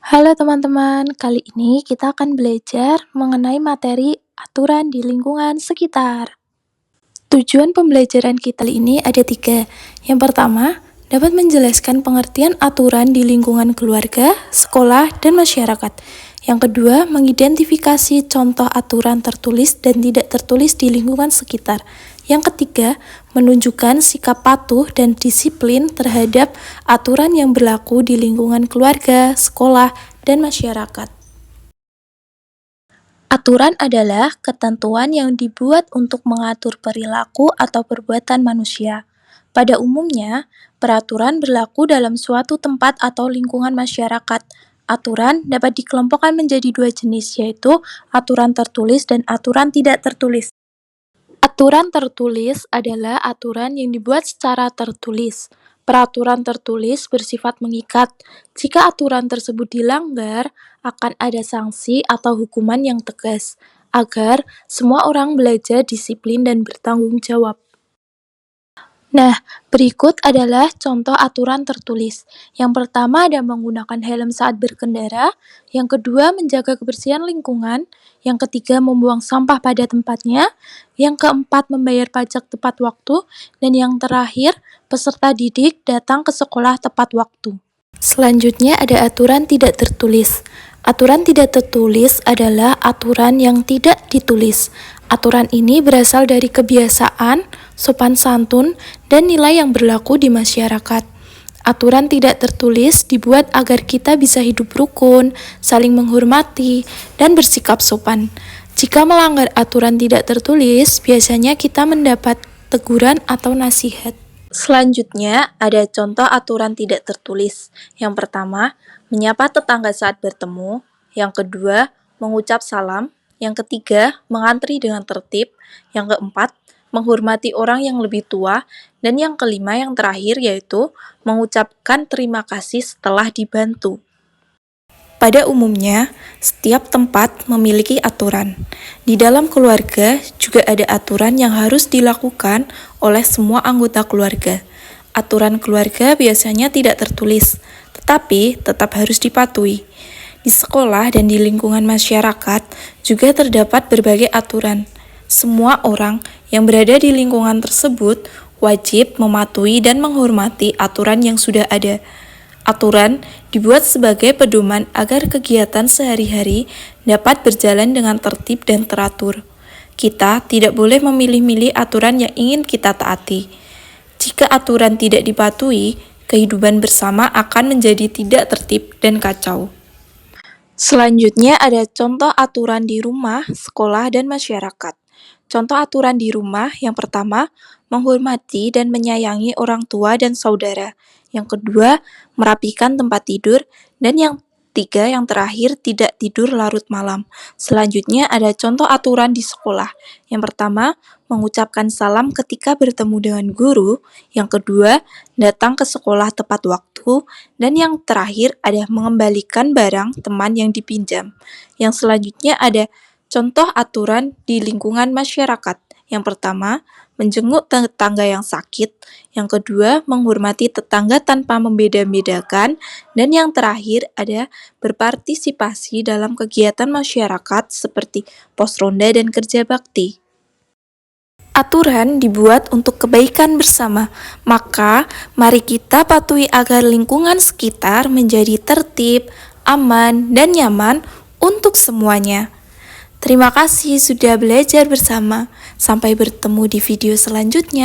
Halo teman-teman, kali ini kita akan belajar mengenai materi aturan di lingkungan sekitar. Tujuan pembelajaran kita kali ini ada 3. Yang pertama, dapat menjelaskan pengertian aturan di lingkungan keluarga, sekolah, dan masyarakat. Yang kedua, mengidentifikasi contoh aturan tertulis dan tidak tertulis di lingkungan sekitar. Yang ketiga, menunjukkan sikap patuh dan disiplin terhadap aturan yang berlaku di lingkungan keluarga, sekolah, dan masyarakat. Aturan adalah ketentuan yang dibuat untuk mengatur perilaku atau perbuatan manusia. Pada umumnya, peraturan berlaku dalam suatu tempat atau lingkungan masyarakat. Aturan dapat dikelompokkan menjadi 2 jenis, yaitu aturan tertulis dan aturan tidak tertulis. Aturan tertulis adalah aturan yang dibuat secara tertulis. Peraturan tertulis bersifat mengikat. Jika aturan tersebut dilanggar, akan ada sanksi atau hukuman yang tegas, agar semua orang belajar disiplin dan bertanggung jawab. Nah, berikut adalah contoh aturan tertulis. Yang pertama ada menggunakan helm saat berkendara, yang kedua menjaga kebersihan lingkungan, yang ketiga membuang sampah pada tempatnya, yang keempat membayar pajak tepat waktu, dan yang terakhir peserta didik datang ke sekolah tepat waktu. Selanjutnya ada aturan tidak tertulis. Aturan tidak tertulis adalah aturan yang tidak ditulis. Aturan ini berasal dari kebiasaan, sopan santun, dan nilai yang berlaku di masyarakat. Aturan tidak tertulis dibuat agar kita bisa hidup rukun, saling menghormati, dan bersikap sopan. Jika melanggar aturan tidak tertulis, biasanya kita mendapat teguran atau nasihat. Selanjutnya, ada contoh aturan tidak tertulis. Yang pertama, menyapa tetangga saat bertemu. Yang kedua, mengucap salam. Yang ketiga, mengantri dengan tertib. Yang keempat, menghormati orang yang lebih tua. Dan yang kelima, yang terakhir, yaitu mengucapkan terima kasih setelah dibantu. Pada umumnya, setiap tempat memiliki aturan. Di dalam keluarga juga ada aturan yang harus dilakukan oleh semua anggota keluarga. Aturan keluarga biasanya tidak tertulis, tetapi tetap harus dipatuhi. Di sekolah dan di lingkungan masyarakat juga terdapat berbagai aturan. Semua orang yang berada di lingkungan tersebut wajib mematuhi dan menghormati aturan yang sudah ada. Aturan dibuat sebagai pedoman agar kegiatan sehari-hari dapat berjalan dengan tertib dan teratur. Kita tidak boleh memilih-milih aturan yang ingin kita taati. Jika aturan tidak dipatuhi, kehidupan bersama akan menjadi tidak tertib dan kacau. Selanjutnya ada contoh aturan di rumah, sekolah, dan masyarakat. Contoh aturan di rumah yang pertama, menghormati dan menyayangi orang tua dan saudara. Yang kedua, merapikan tempat tidur. Dan yang ketiga, yang terakhir, tidak tidur larut malam. Selanjutnya ada contoh aturan di sekolah. Yang pertama, mengucapkan salam ketika bertemu dengan guru. Yang kedua, datang ke sekolah tepat waktu. Dan yang terakhir ada mengembalikan barang teman yang dipinjam. Yang selanjutnya ada contoh aturan di lingkungan masyarakat. Yang pertama, menjenguk tetangga yang sakit. Yang kedua, menghormati tetangga tanpa membeda-bedakan. Dan yang terakhir ada berpartisipasi dalam kegiatan masyarakat seperti pos ronda dan kerja bakti. Aturan dibuat untuk kebaikan bersama, maka mari kita patuhi agar lingkungan sekitar menjadi tertib, aman, dan nyaman untuk semuanya. Terima kasih sudah belajar bersama. Sampai bertemu di video selanjutnya.